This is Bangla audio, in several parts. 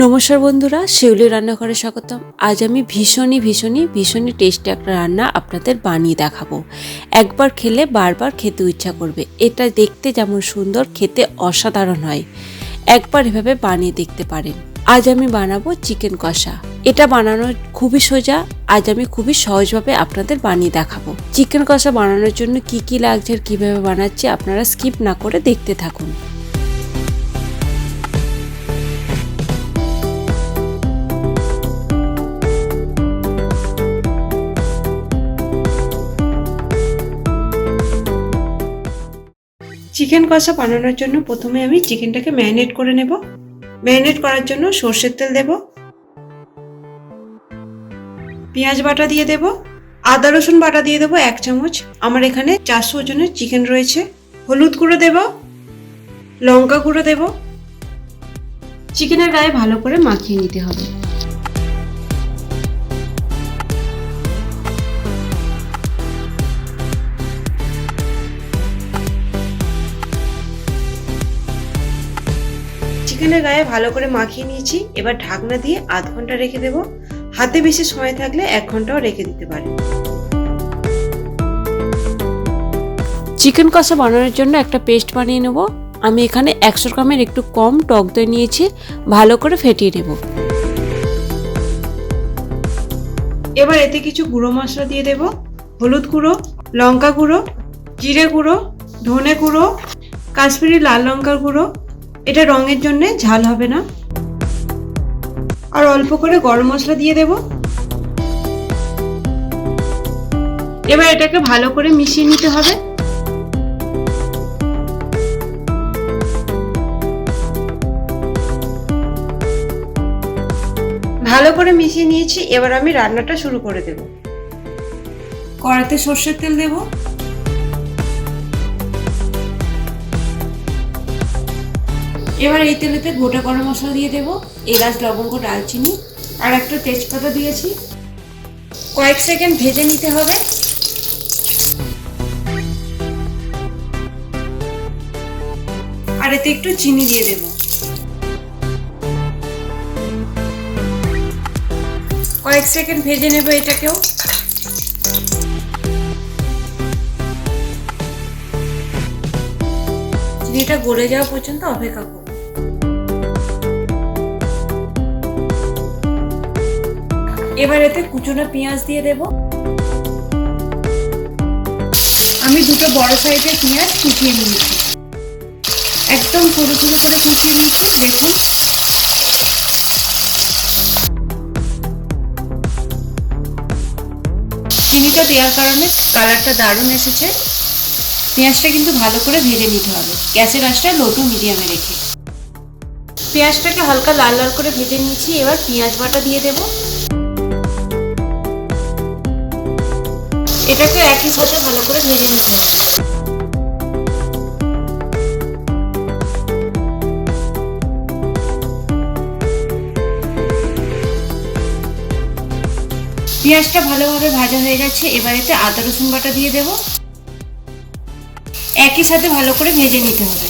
নমস্কার বন্ধুরা, শিউলি রান্নাঘরে স্বাগতম। আজ আমি ভীষণই টেস্টি একটা রান্না আপনাদের বানিয়ে দেখাবো। একবার খেলে বারবার খেতে ইচ্ছা করবে। এটা দেখতে যেমন সুন্দর, খেতে অসাধারণ হয়। একবার এভাবে বানিয়ে দেখতে পারেন। আজ আমি বানাবো চিকেন কষা। এটা বানানো খুবই সোজা। আজ আমি খুবই সহজভাবে আপনাদের বানিয়ে দেখাবো। চিকেন কষা বানানোর জন্য কি কি লাগছে আর কিভাবে বানাচ্ছি আপনারা স্কিপ না করে দেখতে থাকুন। চিকেন কষা বানানোর জন্য প্রথমে আমি চিকেনটাকে ম্যারিনেট করে নেব। ম্যারিনেট করার জন্য সরষের তেল দেব, পেঁয়াজ বাটা দিয়ে দেব, আদা রসুন বাটা দিয়ে দেবো 1 চামচ। আমার এখানে 400 ওজনের চিকেন রয়েছে। হলুদ গুঁড়ো দেব, লঙ্কা গুঁড়ো দেব। চিকেনের গায়ে ভালো করে মাখিয়ে নিতে হবে। চিকেনের গায়ে ভালো করে মাখিয়ে নিয়েছি। এবার ঢাকনা দিয়ে আধ ঘন্টা রেখে দেব। হাতে বেশি সময় থাকলে 1 ঘন্টাও রেখে দিতে পারেন। চিকেন কষা বানানোর জন্য একটা পেস্ট বানিয়ে নেব। আমি এখানে 100 গ্রামের একটু কম টক দই নিয়েছি, ভালো করে ফেটিয়ে নেব। এবার এতে কিছু গুঁড়ো মশলা দিয়ে দেব। হলুদ গুঁড়ো, লঙ্কা গুঁড়ো, জিরে গুঁড়ো, ধনে গুঁড়ো, কাশ্মীরি লাল লঙ্কার গুঁড়ো। এটা রঙের জন্য, ঝাল হবে না। আর অল্প করে গরম মশলা দিয়ে দেব। এবার এটাকে ভালো করে মিশিয়ে নিতে হবে। ভালো করে মিশিয়ে নিয়েছি। এবার আমি রান্নাটা শুরু করে দেব। কড়াইতে সরষের তেল দেব, এবার এই তেলেতে গোটা গরম মশলা দিয়ে দেব, এলাচ, লবঙ্গ, দারচিনি আর একটা তেজপাতা দিয়েছি। কয়েক সেকেন্ড ভেজে নিতে হবে। আর এতে একটু চিনি দিয়ে দেব। কয়েক সেকেন্ড ভেজে নেব এটাকেও। চিনিটা গলে যাওয়া পর্যন্ত অপেক্ষা করব। এবার এতে কুচনো পেঁয়াজ দিয়ে দেব। আমি দুটো বড় সাইজের পেঁয়াজ কুচিয়ে নিয়েছি, একদম ছোট ছোট করে কুচিয়ে নিয়েছি। দেখুন, চিনিটা দেওয়ার কারণে কালারটা দারুণ এসেছে। পেঁয়াজটা কিন্তু ভালো করে ভেজে নিতে হবে, গ্যাসের আঁচটা লো টু মিডিয়ামে রেখে। পেঁয়াজটাকে হালকা লাল লাল করে ভেজে নিয়েছি। এবার পেঁয়াজ বাটা দিয়ে দেব। এটাকে একই সাথে ভালো করে ভেজে নিতে হবে। পেঁয়াজটা ভালোভাবে ভাজা হয়ে গেছে। এবার এতে আদা রসুন বাটা দিয়ে দেব। একই সাথে ভালো করে ভেজে নিতে হবে।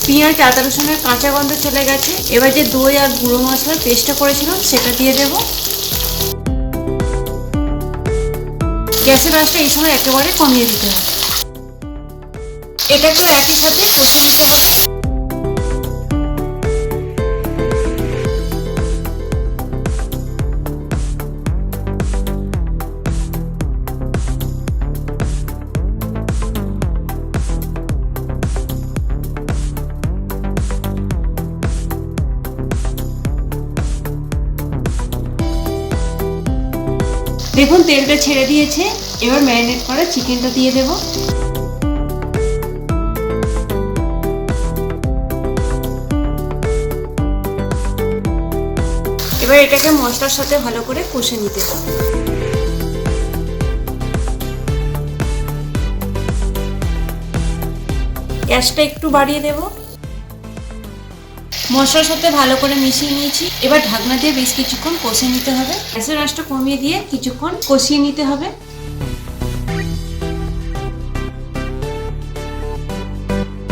পেঁয়াজ, আদা রসুনের কাঁচা গন্ধ চলে গেছে। এবার যে দই আর গুঁড়ো মশলার পেস্টটা করেছিলাম সেটা দিয়ে দেব। গ্যাসের আঁচটা এই সময় একেবারে কমিয়ে দিতে হবে। এটাকেও একই সাথে কষিয়ে নিতে হবে। দেখুন, তেলটা ছেড়ে দিয়েছে। এবার ম্যারিনেট করা চিকেনটা দিয়ে দেব। এবার এটাকে মশলার সাথে ভালো করে কষে নিতে হবে। গ্যাসটা একটু বাড়িয়ে দেব। মশলার সাথে ভালো করে মিশিয়ে নিয়েছি। এবার ঢাকনা দিয়ে বেশ কিছুক্ষণ কষে নিতে হবে। গ্যাসের আঁচটা কমিয়ে দিয়ে কিছুক্ষণ কষিয়ে নিতে হবে।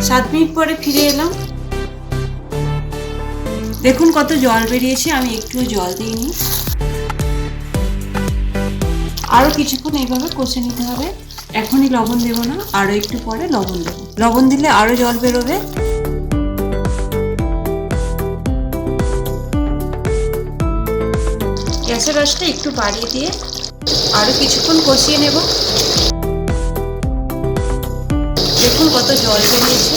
7 মিনিট পরে ফিরে এলাম। দেখুন কত জল বেরিয়েছে, আমি একটুও জল দিইনি। আরো কিছুক্ষণ এইভাবে কষে নিতে হবে। এখনই লবণ দেব না, আরো একটু পরে লবণ দেব। লবণ দিলে আরো জল বেরোবে। গ্যাসের আঁচটা একটু বাড়িয়ে দিয়ে আরো কিছুক্ষণ কষিয়ে নেব। দেখুন কত জল বেরিয়েছে,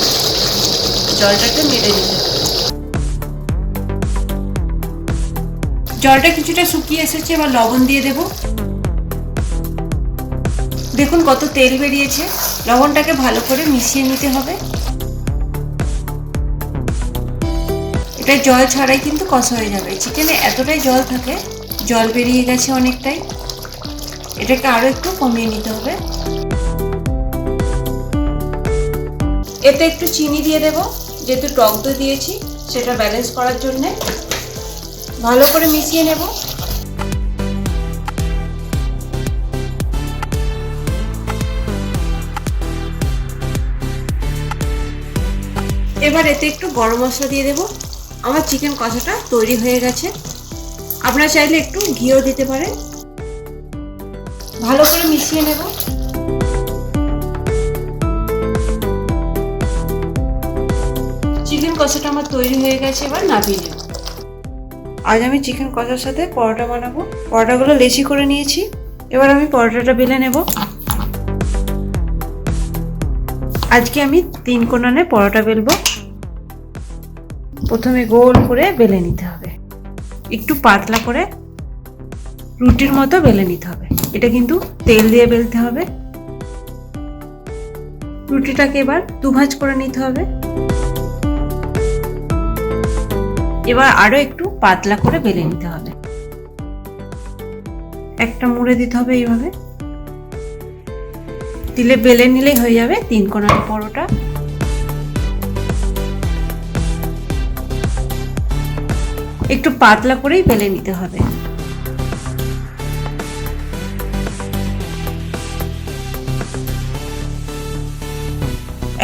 জলটাকে মেরে দিতে হবে। জলটা কিছুটা শুকিয়ে এসেছে, এবার লবণ দিয়ে দেব। দেখুন কত তেল বেরিয়েছে। লবণটাকে ভালো করে মিশিয়ে নিতে হবে। এটা জল ছাড়াই কিন্তু কষা হয়ে যাবে। চিকেনে এতটাই জল থাকে, জল বেরিয়ে গেছে অনেকটাই। এটাকে আরো একটু কমিয়ে নিতে হবে। এতে একটু চিনি দিয়ে দেব, যেহেতু টক দই দিয়েছি সেটা ব্যালেন্স করার জন্য। ভালো করে মিশিয়ে নেব। এবার এতে একটু গরম মশলা দিয়ে দেব। আমার চিকেন কষাটা তৈরি হয়ে গেছে। আপনারা চাইলে একটু ঘিও দিতে পারেন। ভালো করে মিশিয়ে নেব। চিকেন কষাটা আমার তৈরি হয়ে গেছে, এবার নামিয়ে নেব। আজ আমি চিকেন কষার সাথে পরোটা বানাবো। পরোটাগুলো লেচি করে নিয়েছি। এবার আমি পরোটাটা বেলে নেব। আজকে আমি 3 কোণানে পরোটা বেলবো। প্রথমে গোল করে বেলে নিতে হবে, একটু পাতলা করে রুটির মতো বেলে নিতে হবে। এটা কিন্তু তেল দিয়ে বেলতে হবে। রুটিটাকে এবার 2 ভাঁজ করে নিতে হবে। এবার আরো একটু পাতলা করে বেলে নিতে হবে। একটা মুড়ে দিতে হবে এইভাবে, দিলে বেলে নিলেই হয়ে যাবে 3 কোণার পরোটা। একটু পাতলা করেই বেলে নিতে হবে।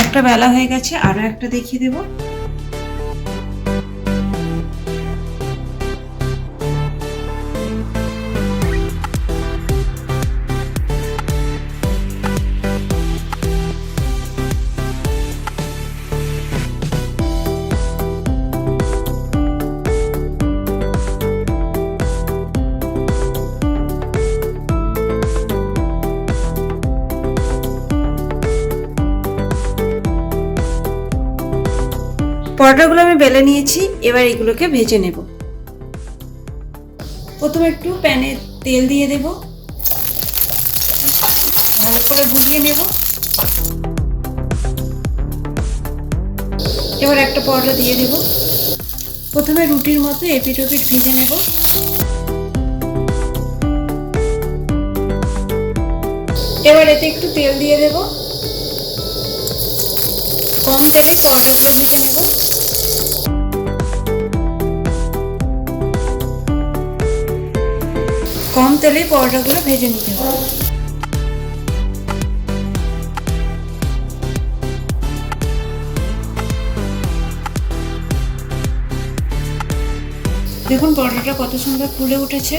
একটা বেলা হয়ে গেছে, আরো একটা দেখিয়ে দেব। পরোটাগুলো আমি বেলে নিয়েছি। এবার এগুলোকে ভেজে নেব। প্রথমে একটু প্যানে তেল দিয়ে দেব, ভালো করে গুলিয়ে নেব। এবার একটা পরোটা দিয়ে দেব। প্রথমে রুটির মতো এপিট ওপিট ভেজে নেব। এবার এতে একটু তেল দিয়ে দেব। কম তেলে পরোটাগুলো ভেজে নেব। কম তেলে পরোটাগুলো ভেজে নিতে হবে। দেখুন পরোটাটা কত সুন্দর ফুলে উঠেছে।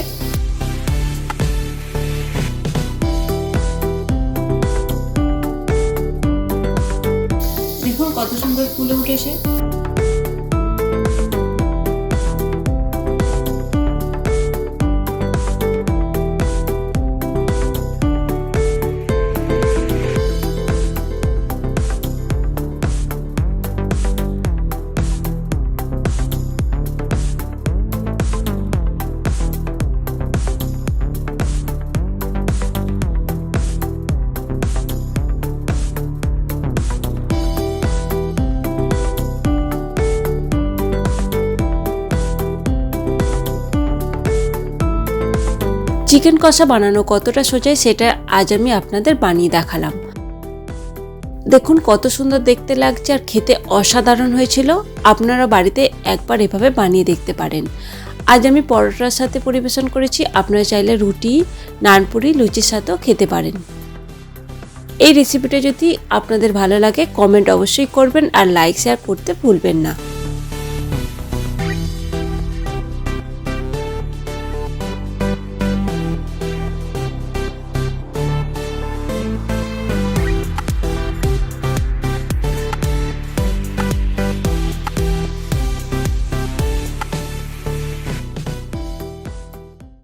দেখুন কত সুন্দর ফুলে উঠেছে। চিকেন কষা বানানো কতটা সোজা সেটা আজ আমি আপনাদের বানিয়ে দেখালাম। দেখুন কত সুন্দর দেখতে লাগছে আর খেতে অসাধারণ হয়েছিল। আপনারা বাড়িতে একবার এভাবে বানিয়ে দেখতে পারেন। আজ আমি পরোটার সাথে পরিবেশন করেছি। আপনারা চাইলে রুটি, নানপুরি, লুচির সাথেও খেতে পারেন। এই রেসিপিটা যদি আপনাদের ভালো লাগে কমেন্ট অবশ্যই করবেন আর লাইক শেয়ার করতে ভুলবেন না।